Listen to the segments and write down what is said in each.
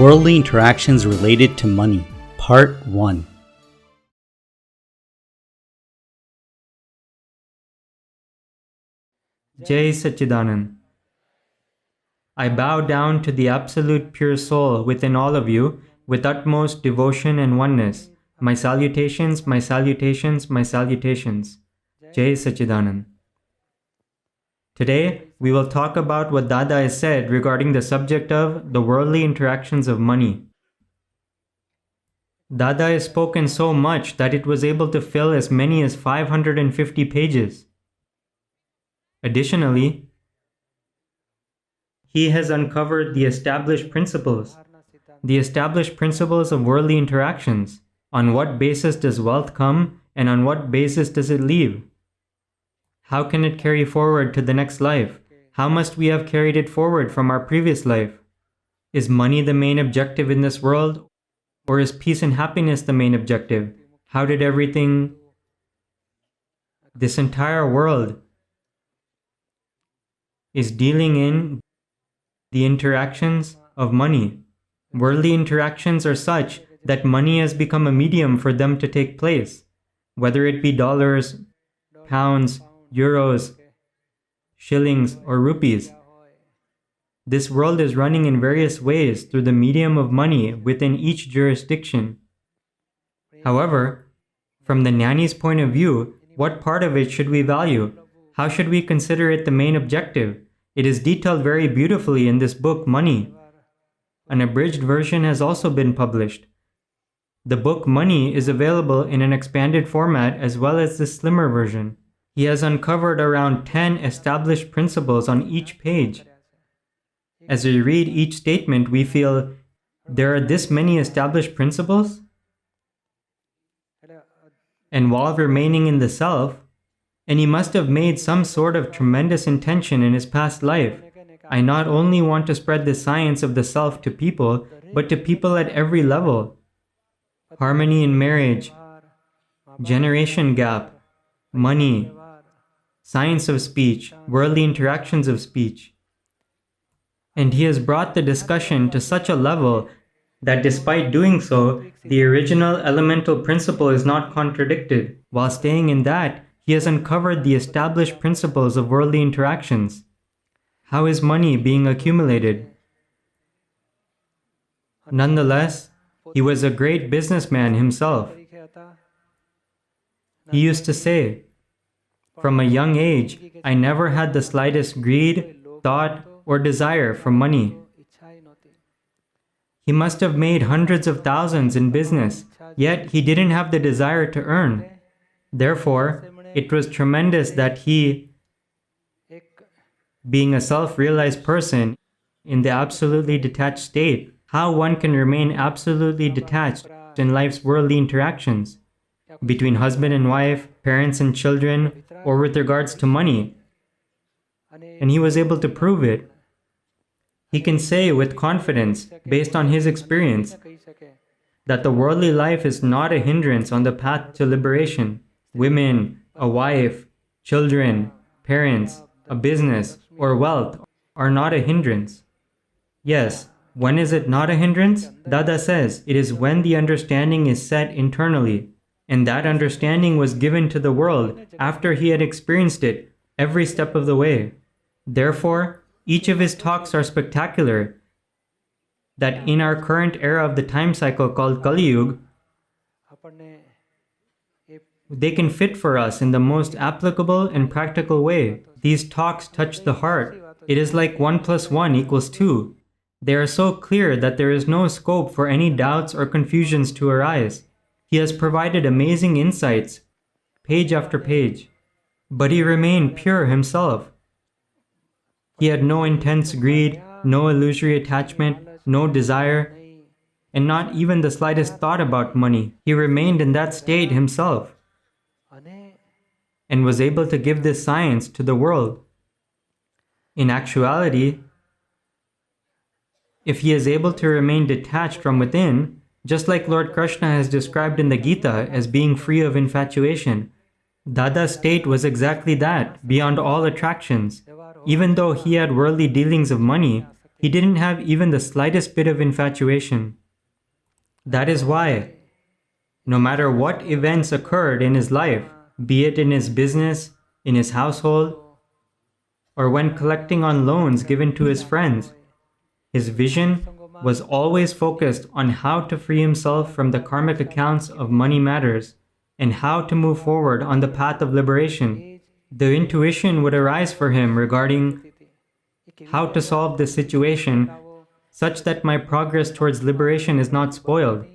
Worldly Interactions Related to Money, Part 1. Jai Satchidanand. I bow down to the absolute pure soul within all of you with utmost devotion and oneness. My salutations, my salutations, my salutations. Jai Satchidanand. Today, we will talk about what Dada has said regarding the subject of the worldly interactions of money. Dada has spoken so much that it was able to fill as many as 550 pages. Additionally, he has uncovered the established principles of worldly interactions. On what basis does wealth come, and on what basis does it leave? How can it carry forward to the next life? How must we have carried it forward from our previous life? Is money the main objective in this world, or is peace and happiness the main objective? How did this entire world is dealing in the interactions of money. Worldly interactions are such that money has become a medium for them to take place, whether it be dollars, pounds, euros, shillings, or rupees. This world is running in various ways through the medium of money within each jurisdiction. However, from the Gnani's point of view, what part of it should we value? How should we consider it the main objective? It is detailed very beautifully in this book, Money. An abridged version has also been published. The book Money is available in an expanded format as well as the slimmer version. He has uncovered around 10 established principles on each page. As we read each statement, we feel, there are this many established principles? And while remaining in the self, and he must have made some sort of tremendous intention in his past life. I not only want to spread the science of the self to people, but to people at every level. Harmony in marriage, generation gap, money, science of speech, worldly interactions of speech. And he has brought the discussion to such a level that despite doing so, the original elemental principle is not contradicted. While staying in that, he has uncovered the established principles of worldly interactions. How is money being accumulated? Nonetheless, he was a great businessman himself. He used to say, from a young age, I never had the slightest greed, thought, or desire for money. He must have made hundreds of thousands in business, yet he didn't have the desire to earn. Therefore, it was tremendous that he, being a self-realized person in the absolutely detached state, how one can remain absolutely detached in life's worldly interactions between husband and wife, parents and children, or with regards to money. And he was able to prove it. He can say with confidence, based on his experience, that the worldly life is not a hindrance on the path to liberation. Women, a wife, children, parents, a business, or wealth are not a hindrance. Yes, when is it not a hindrance? Dada says it is when the understanding is set internally, and that understanding was given to the world after he had experienced it every step of the way. Therefore, each of his talks are spectacular, that in our current era of the time cycle called Kali Yuga, they can fit for us in the most applicable and practical way. These talks touch the heart. It is like 1 + 1 = 2. They are so clear that there is no scope for any doubts or confusions to arise. He has provided amazing insights, page after page. But he remained pure himself. He had no intense greed, no illusory attachment, no desire, and not even the slightest thought about money. He remained in that state himself, and was able to give this science to the world. In actuality, if he is able to remain detached from within, just like Lord Krishna has described in the Gita as being free of infatuation, Dada's state was exactly that, beyond all attractions. Even though he had worldly dealings of money, He didn't have even the slightest bit of infatuation. That is why, no matter what events occurred in his life, be it in his business, in his household, or when collecting on loans given to his friends, his vision was always focused on how to free himself from the karmic accounts of money matters and how to move forward on the path of liberation. The intuition would arise for him regarding how to solve this situation such that my progress towards liberation is not spoiled.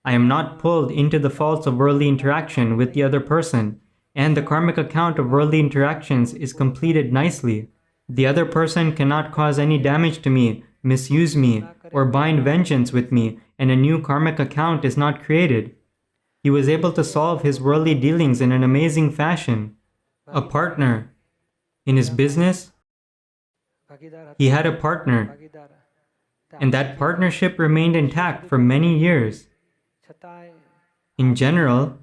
I am not pulled into the faults of worldly interaction with the other person, and the karmic account of worldly interactions is completed nicely. The other person cannot cause any damage to me, misuse me, or bind vengeance with me, and a new karmic account is not created. He was able to solve his worldly dealings in an amazing fashion. A partner. In his business, he had a partner, and that partnership remained intact for many years. In general,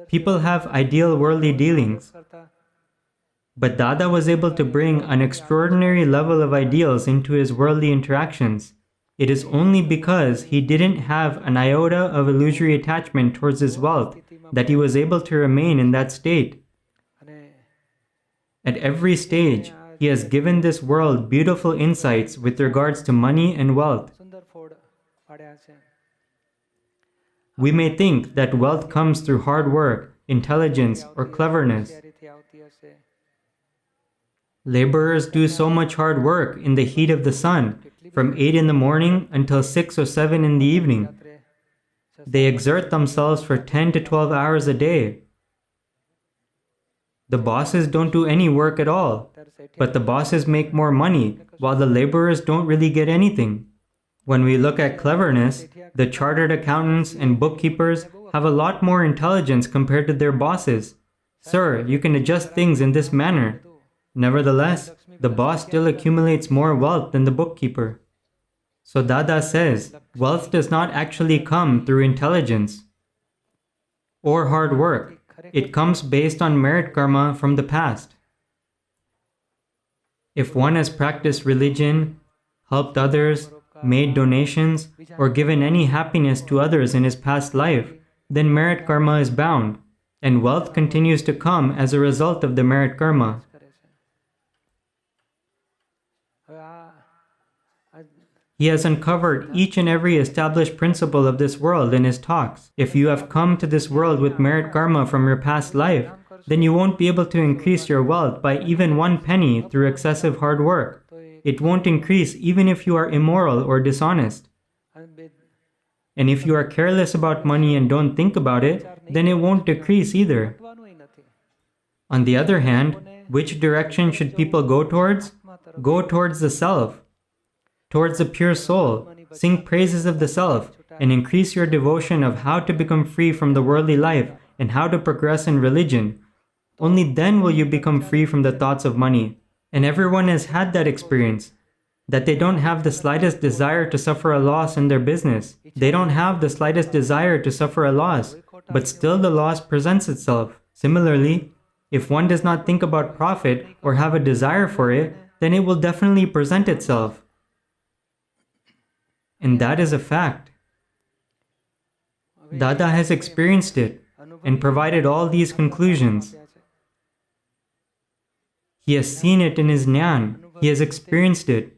people have ideal worldly dealings, but Dada was able to bring an extraordinary level of ideals into his worldly interactions. It is only because he didn't have an iota of illusory attachment towards his wealth that he was able to remain in that state. At every stage, he has given this world beautiful insights with regards to money and wealth. We may think that wealth comes through hard work, intelligence, or cleverness. Laborers do so much hard work in the heat of the sun, from 8 in the morning until 6 or 7 in the evening. They exert themselves for 10 to 12 hours a day. The bosses don't do any work at all, but the bosses make more money, while the laborers don't really get anything. When we look at cleverness, the chartered accountants and bookkeepers have a lot more intelligence compared to their bosses. Sir, you can adjust things in this manner. Nevertheless, the boss still accumulates more wealth than the bookkeeper. So Dada says, wealth does not actually come through intelligence or hard work. It comes based on merit karma from the past. If one has practiced religion, helped others, made donations, or given any happiness to others in his past life, then merit karma is bound, and wealth continues to come as a result of the merit karma. He has uncovered each and every established principle of this world in his talks. If you have come to this world with merit karma from your past life, then you won't be able to increase your wealth by even 1 penny through excessive hard work. It won't increase even if you are immoral or dishonest. And if you are careless about money and don't think about it, then it won't decrease either. On the other hand, which direction should people go towards? Go towards the self, towards the pure soul. Sing praises of the self and increase your devotion of how to become free from the worldly life and how to progress in religion. Only then will you become free from the thoughts of money. And everyone has had that experience, that they don't have the slightest desire to suffer a loss in their business. They don't have the slightest desire to suffer a loss, but still the loss presents itself. Similarly, if one does not think about profit or have a desire for it, then it will definitely present itself. And that is a fact. Dada has experienced it and provided all these conclusions. He has seen it in his Gnan, he has experienced it,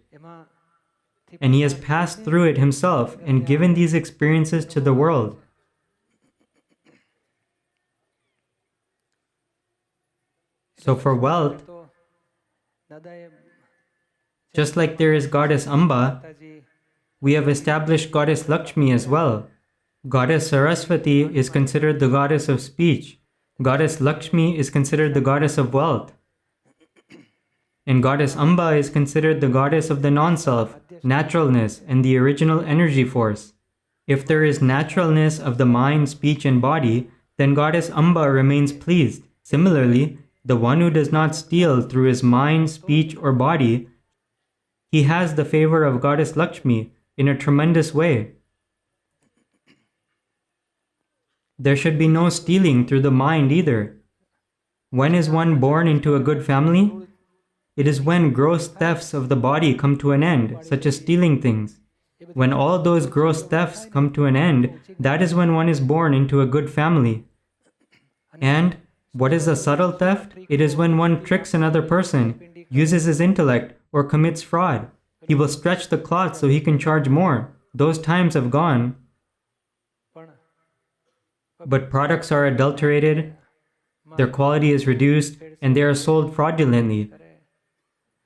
and he has passed through it himself and given these experiences to the world. So for wealth, just like there is Goddess Amba, we have established Goddess Lakshmi as well. Goddess Saraswati is considered the goddess of speech. Goddess Lakshmi is considered the goddess of wealth. And Goddess Amba is considered the goddess of the non-self, naturalness, and the original energy force. If there is naturalness of the mind, speech, and body, then Goddess Amba remains pleased. Similarly, the one who does not steal through his mind, speech, or body, he has the favor of Goddess Lakshmi in a tremendous way. There should be no stealing through the mind either. When is one born into a good family? It is when gross thefts of the body come to an end, such as stealing things. When all those gross thefts come to an end, that is when one is born into a good family. And what is a subtle theft? It is when one tricks another person, uses his intellect, or commits fraud. He will stretch the cloth so he can charge more. Those times have gone. But products are adulterated, their quality is reduced, and they are sold fraudulently.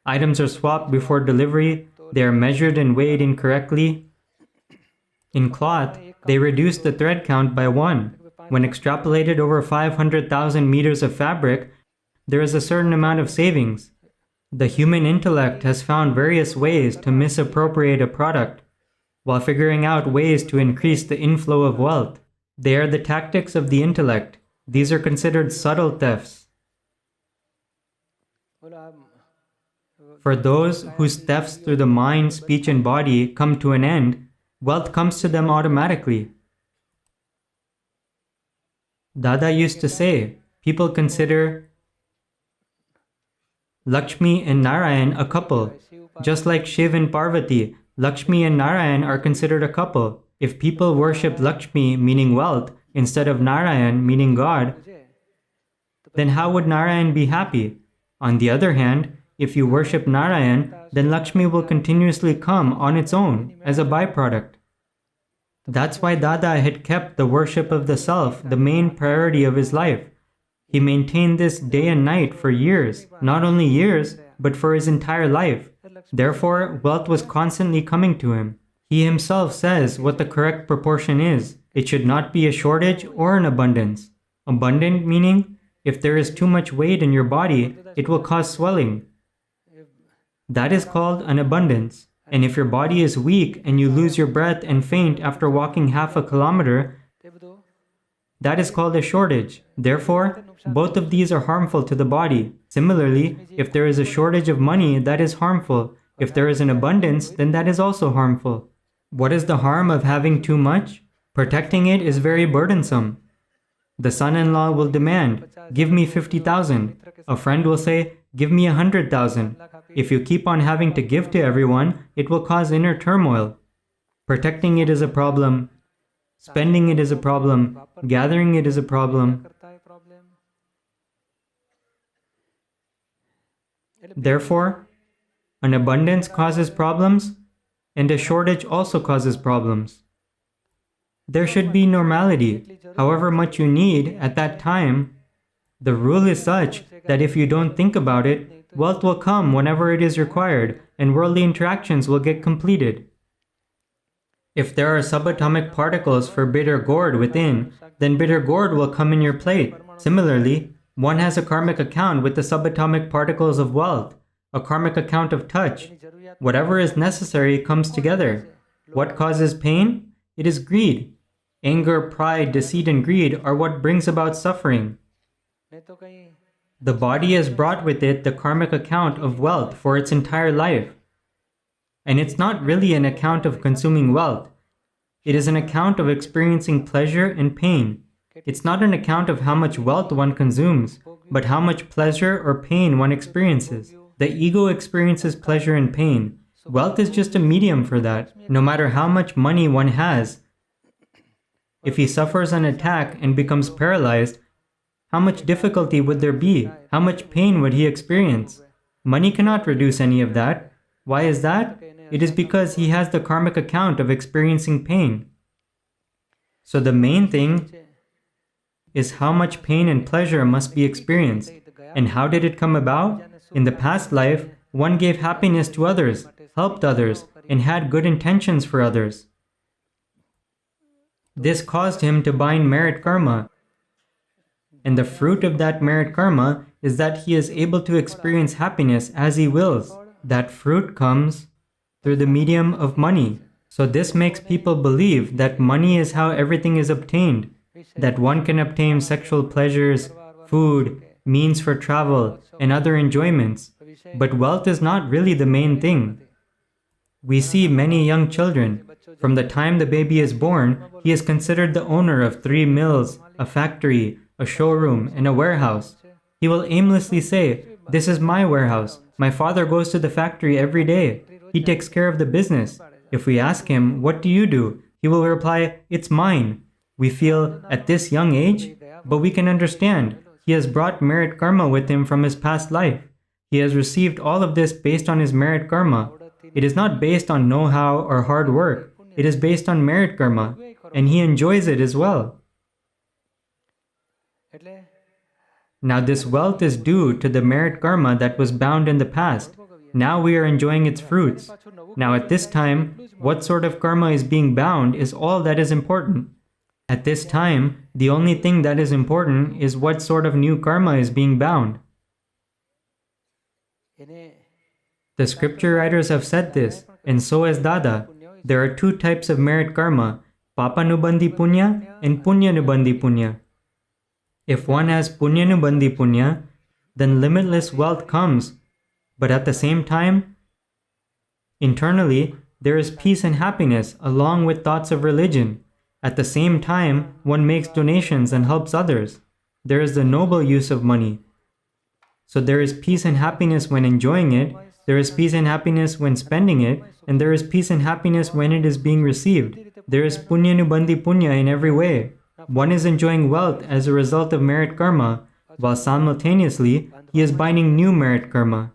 Items are swapped before delivery, they are measured and weighed incorrectly. In cloth, they reduce the thread count by 1. When extrapolated over 500,000 meters of fabric, there is a certain amount of savings. The human intellect has found various ways to misappropriate a product, while figuring out ways to increase the inflow of wealth. They are the tactics of the intellect. These are considered subtle thefts. For those whose thefts through the mind, speech, and body come to an end, wealth comes to them automatically. Dada used to say, people consider Lakshmi and Narayan a couple. Just like Shiv and Parvati, Lakshmi and Narayan are considered a couple. If people worship Lakshmi, meaning wealth, instead of Narayan, meaning God, then how would Narayan be happy? On the other hand, if you worship Narayan, then Lakshmi will continuously come on its own as a byproduct. That's why Dada had kept the worship of the self the main priority of his life. He maintained this day and night for years, not only years, but for his entire life. Therefore, wealth was constantly coming to him. He himself says what the correct proportion is. It should not be a shortage or an abundance. Abundant meaning, if there is too much weight in your body, it will cause swelling. That is called an abundance. And if your body is weak and you lose your breath and faint after walking half a kilometer, that is called a shortage. Therefore, both of these are harmful to the body. Similarly, if there is a shortage of money, that is harmful. If there is an abundance, then that is also harmful. What is the harm of having too much? Protecting it is very burdensome. The son-in-law will demand, give me 50,000. A friend will say, give me 100,000. If you keep on having to give to everyone, it will cause inner turmoil. Protecting it is a problem. Spending it is a problem. Gathering it is a problem. Therefore, an abundance causes problems, and a shortage also causes problems. There should be normality. However much you need at that time, the rule is such that if you don't think about it, wealth will come whenever it is required, and worldly interactions will get completed. If there are subatomic particles for bitter gourd within, then bitter gourd will come in your plate. Similarly, one has a karmic account with the subatomic particles of wealth, a karmic account of touch. Whatever is necessary comes together. What causes pain? It is greed. Anger, pride, deceit, and greed are what brings about suffering. The body has brought with it the karmic account of wealth for its entire life. And it's not really an account of consuming wealth. It is an account of experiencing pleasure and pain. It's not an account of how much wealth one consumes, but how much pleasure or pain one experiences. The ego experiences pleasure and pain. Wealth is just a medium for that. No matter how much money one has, if he suffers an attack and becomes paralyzed, how much difficulty would there be? How much pain would he experience? Money cannot reduce any of that. Why is that? It is because he has the karmic account of experiencing pain. So the main thing is how much pain and pleasure must be experienced. And how did it come about? In the past life, one gave happiness to others, helped others, and had good intentions for others. This caused him to bind merit karma. And the fruit of that merit karma is that he is able to experience happiness as he wills. That fruit comes through the medium of money. So this makes people believe that money is how everything is obtained, that one can obtain sexual pleasures, food, means for travel, and other enjoyments. But wealth is not really the main thing. We see many young children. From the time the baby is born, he is considered the owner of 3 mills, a factory, a showroom, and a warehouse. He will aimlessly say, This is my warehouse. My father goes to the factory every day. He takes care of the business. If we ask him, what do you do? He will reply, it's mine. We feel at this young age, but we can understand. He has brought merit karma with him from his past life. He has received all of this based on his merit karma. It is not based on know-how or hard work. It is based on merit karma, and he enjoys it as well. Now this wealth is due to the merit karma that was bound in the past. Now we are enjoying its fruits. Now at this time, what sort of karma is being bound is all that is important. At this time, the only thing that is important is what sort of new karma is being bound. The scripture writers have said this, and so has Dada. There are two types of merit karma, Papanubandhi Punya and Punyanubandhi Punya. If one has Punyanubandhi Punya, then limitless wealth comes, but at the same time, internally, there is peace and happiness along with thoughts of religion. At the same time, one makes donations and helps others. There is the noble use of money. So there is peace and happiness when enjoying it, there is peace and happiness when spending it, and there is peace and happiness when it is being received. There is Punyanubandhi Punya in every way. One is enjoying wealth as a result of merit karma, while simultaneously, he is binding new merit karma.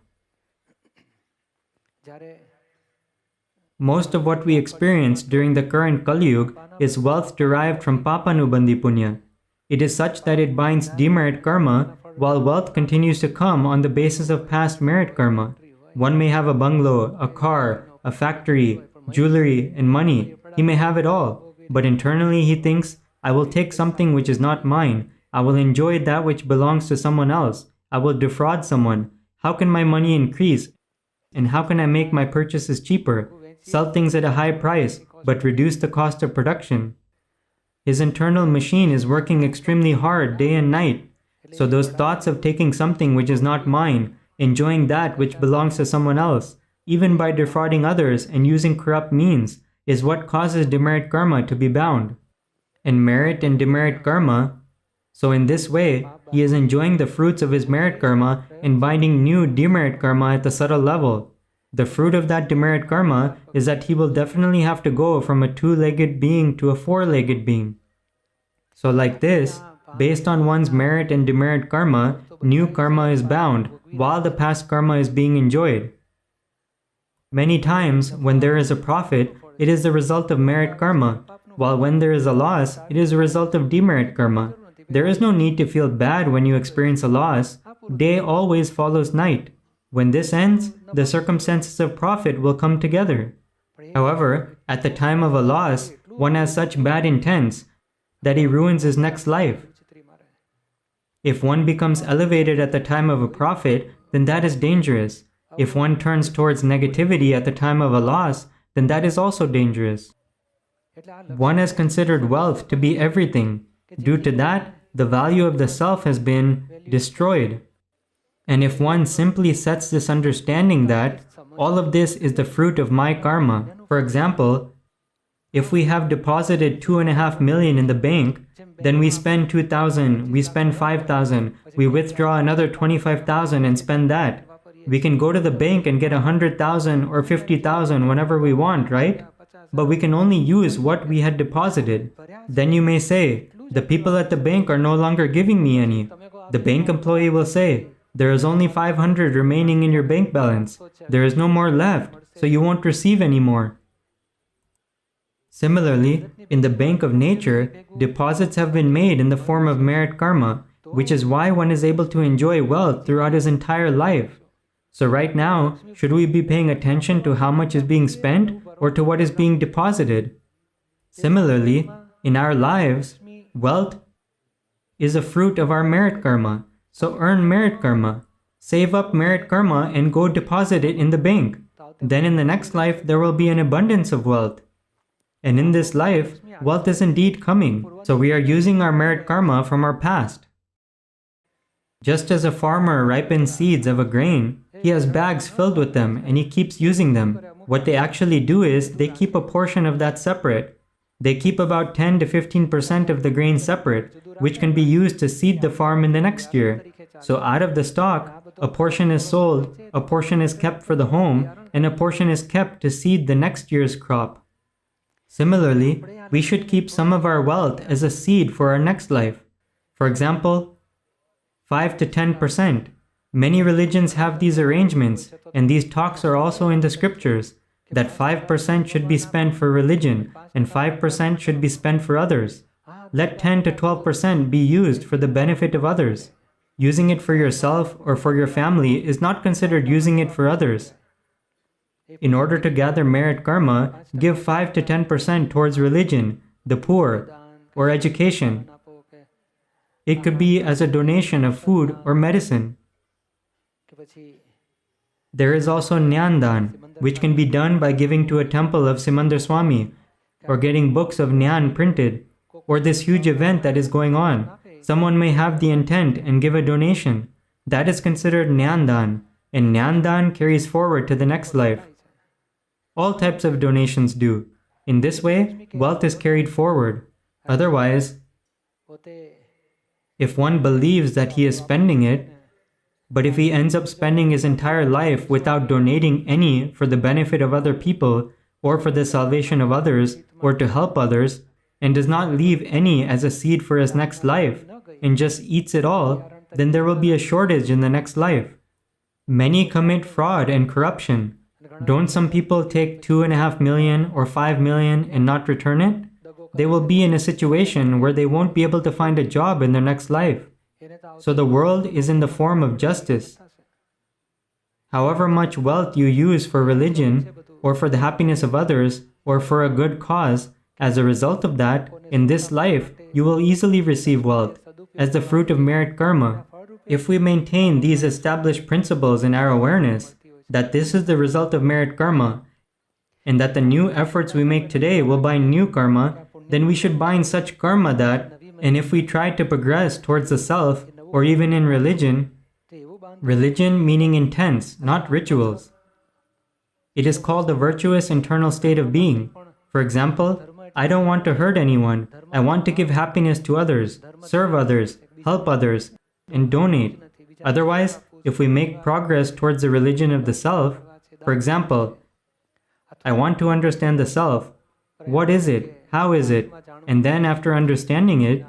Most of what we experience during the current Kali Yuga is wealth derived from Papanubandhi Punya. It is such that it binds demerit karma, while wealth continues to come on the basis of past merit karma. One may have a bungalow, a car, a factory, jewelry, and money. He may have it all, but internally he thinks, I will take something which is not mine. I will enjoy that which belongs to someone else. I will defraud someone. How can my money increase? And how can I make my purchases cheaper? Sell things at a high price, but reduce the cost of production. His internal machine is working extremely hard day and night. So those thoughts of taking something which is not mine, enjoying that which belongs to someone else, even by defrauding others and using corrupt means, is what causes demerit karma to be bound. And merit and demerit karma, so in this way, he is enjoying the fruits of his merit karma and binding new demerit karma at the subtle level. The fruit of that demerit karma is that he will definitely have to go from a two-legged being to a four-legged being. So like this, based on one's merit and demerit karma, new karma is bound, while the past karma is being enjoyed. Many times, when there is a profit, it is the result of merit karma, while when there is a loss, it is a result of demerit karma. There is no need to feel bad when you experience a loss. Day always follows night. When this ends, the circumstances of profit will come together. However, at the time of a loss, one has such bad intents that he ruins his next life. If one becomes elevated at the time of a profit, then that is dangerous. If one turns towards negativity at the time of a loss, then that is also dangerous. One has considered wealth to be everything. Due to that, the value of the self has been destroyed. And if one simply sets this understanding that all of this is the fruit of my karma, for example, if we have deposited 2.5 million in the bank, then we spend 2,000, we spend 5,000, we withdraw another 25,000 and spend that. We can go to the bank and get 100,000 or 50,000 whenever we want, right? But we can only use what we had deposited. Then you may say, the people at the bank are no longer giving me any. The bank employee will say, there is only 500 remaining in your bank balance. There is no more left, so you won't receive any more. Similarly, in the bank of nature, deposits have been made in the form of merit karma, which is why one is able to enjoy wealth throughout his entire life. So right now, should we be paying attention to how much is being spent or to what is being deposited? Similarly, in our lives, wealth is a fruit of our merit karma. So earn merit karma. Save up merit karma and go deposit it in the bank. Then in the next life, there will be an abundance of wealth. And in this life, wealth is indeed coming. So we are using our merit karma from our past. Just as a farmer ripens seeds of a grain, he has bags filled with them and he keeps using them. What they actually do is they keep a portion of that separate. They keep about 10 to 15% of the grain separate, which can be used to seed the farm in the next year. So out of the stock, a portion is sold, a portion is kept for the home, and a portion is kept to seed the next year's crop. Similarly, we should keep some of our wealth as a seed for our next life. For example, 5 to 10%. Many religions have these arrangements, and these talks are also in the scriptures, that 5% should be spent for religion and 5% should be spent for others. Let 10 to 12% be used for the benefit of others. Using it for yourself or for your family is not considered using it for others. In order to gather merit karma, give 5 to 10% towards religion, the poor, or education. It could be as a donation of food or medicine. There is also Jnandan, which can be done by giving to a temple of Simandar Swami, or getting books of Jnan printed, or this huge event that is going on. Someone may have the intent and give a donation. That is considered Jnandan, and Jnandan carries forward to the next life. All types of donations do. In this way, wealth is carried forward. Otherwise, if one believes that he is spending it, but if he ends up spending his entire life without donating any for the benefit of other people, or for the salvation of others, or to help others, and does not leave any as a seed for his next life, and just eats it all, then there will be a shortage in the next life. Many commit fraud and corruption. Don't some people take 2.5 million or 5 million and not return it? They will be in a situation where they won't be able to find a job in their next life. So the world is in the form of justice. However much wealth you use for religion, or for the happiness of others, or for a good cause, as a result of that, in this life, you will easily receive wealth, as the fruit of merit karma. If we maintain these established principles in our awareness, that this is the result of merit karma, and that the new efforts we make today will bind new karma, then we should bind such karma that, and if we try to progress towards the self, or even in religion meaning intents, not rituals. It is called the virtuous internal state of being. For example, I don't want to hurt anyone. I want to give happiness to others, serve others, help others, and donate. Otherwise, if we make progress towards the religion of the self, for example, I want to understand the self. What is it? How is it? And then after understanding it,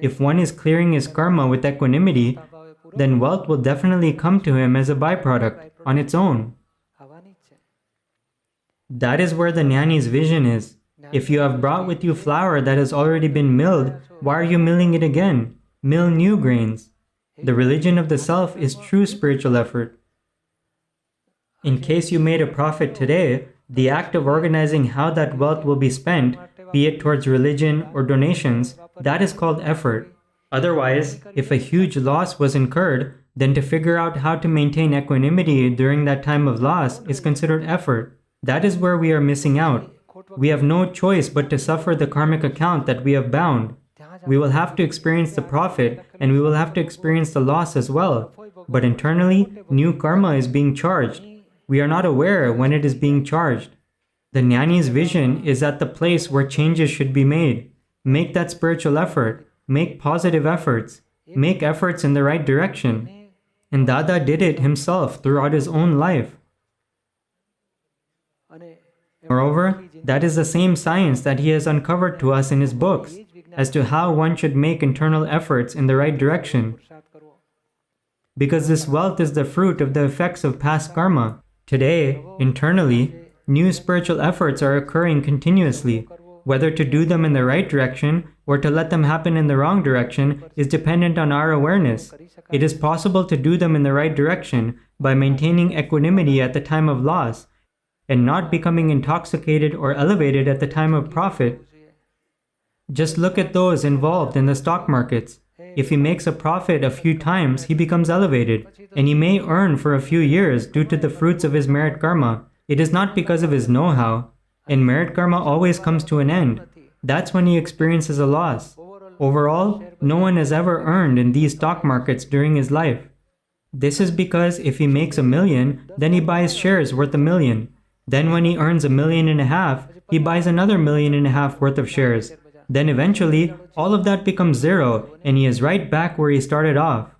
if one is clearing his karma with equanimity, then wealth will definitely come to him as a byproduct on its own. That is where the Gnani's vision is. If you have brought with you flour that has already been milled, why are you milling it again? Mill new grains. The religion of the self is true spiritual effort. In case you made a profit today, the act of organizing how that wealth will be spent, be it towards religion or donations, that is called effort. Otherwise, if a huge loss was incurred, then to figure out how to maintain equanimity during that time of loss is considered effort. That is where we are missing out. We have no choice but to suffer the karmic account that we have bound. We will have to experience the profit and we will have to experience the loss as well. But internally, new karma is being charged. We are not aware when it is being charged. The Gnani's vision is at the place where changes should be made. Make that spiritual effort. Make positive efforts. Make efforts in the right direction. And Dada did it himself throughout his own life. Moreover, that is the same science that he has uncovered to us in his books, as to how one should make internal efforts in the right direction. Because this wealth is the fruit of the effects of past karma. Today, internally, new spiritual efforts are occurring continuously. Whether to do them in the right direction or to let them happen in the wrong direction is dependent on our awareness. It is possible to do them in the right direction by maintaining equanimity at the time of loss and not becoming intoxicated or elevated at the time of profit. Just look at those involved in the stock markets. If he makes a profit a few times, he becomes elevated, and he may earn for a few years due to the fruits of his merit karma. It is not because of his know-how, and merit karma always comes to an end. That's when he experiences a loss. Overall, no one has ever earned in these stock markets during his life. This is because if he makes $1 million, then he buys shares worth $1 million. Then when he earns $1.5 million, he buys another $1.5 million worth of shares. Then eventually, all of that becomes zero, and he is right back where he started off.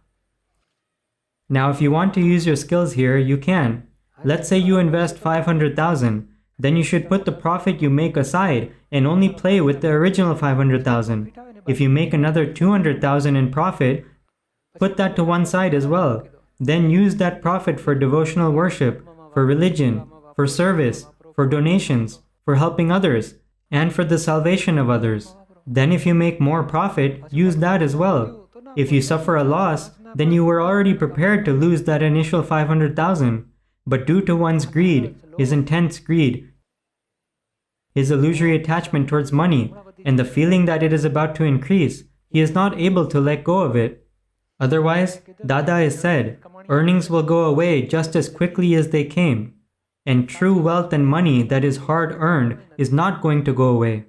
Now, if you want to use your skills here, you can. Let's say you invest 500,000, then you should put the profit you make aside and only play with the original 500,000. If you make another 200,000 in profit, put that to one side as well. Then use that profit for devotional worship, for religion, for service, for donations, for helping others, and for the salvation of others. Then if you make more profit, use that as well. If you suffer a loss, then you were already prepared to lose that initial 500,000. But due to one's greed, his intense greed, his illusory attachment towards money, and the feeling that it is about to increase, he is not able to let go of it. Otherwise, Dada has said, earnings will go away just as quickly as they came. And true wealth and money that is hard-earned is not going to go away.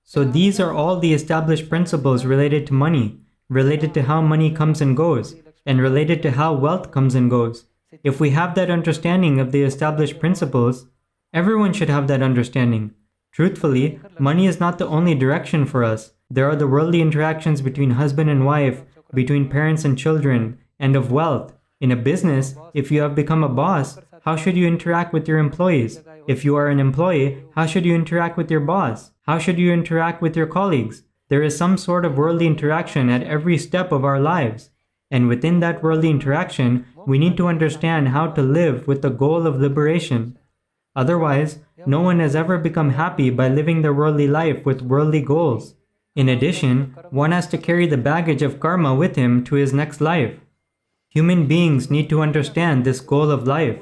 So these are all the established principles related to money, related to how money comes and goes, and related to how wealth comes and goes. If we have that understanding of the established principles, everyone should have that understanding. Truthfully, money is not the only direction for us. There are the worldly interactions between husband and wife, between parents and children, and of wealth. In a business, if you have become a boss, how should you interact with your employees? If you are an employee, how should you interact with your boss? How should you interact with your colleagues? There is some sort of worldly interaction at every step of our lives. And within that worldly interaction, we need to understand how to live with the goal of liberation. Otherwise, no one has ever become happy by living their worldly life with worldly goals. In addition, one has to carry the baggage of karma with him to his next life. Human beings need to understand this goal of life.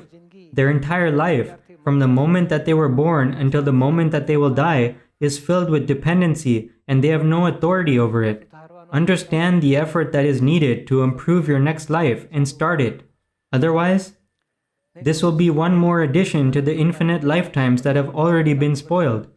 Their entire life, from the moment that they were born until the moment that they will die, is filled with dependency, and they have no authority over it. Understand the effort that is needed to improve your next life and start it. Otherwise, this will be one more addition to the infinite lifetimes that have already been spoiled.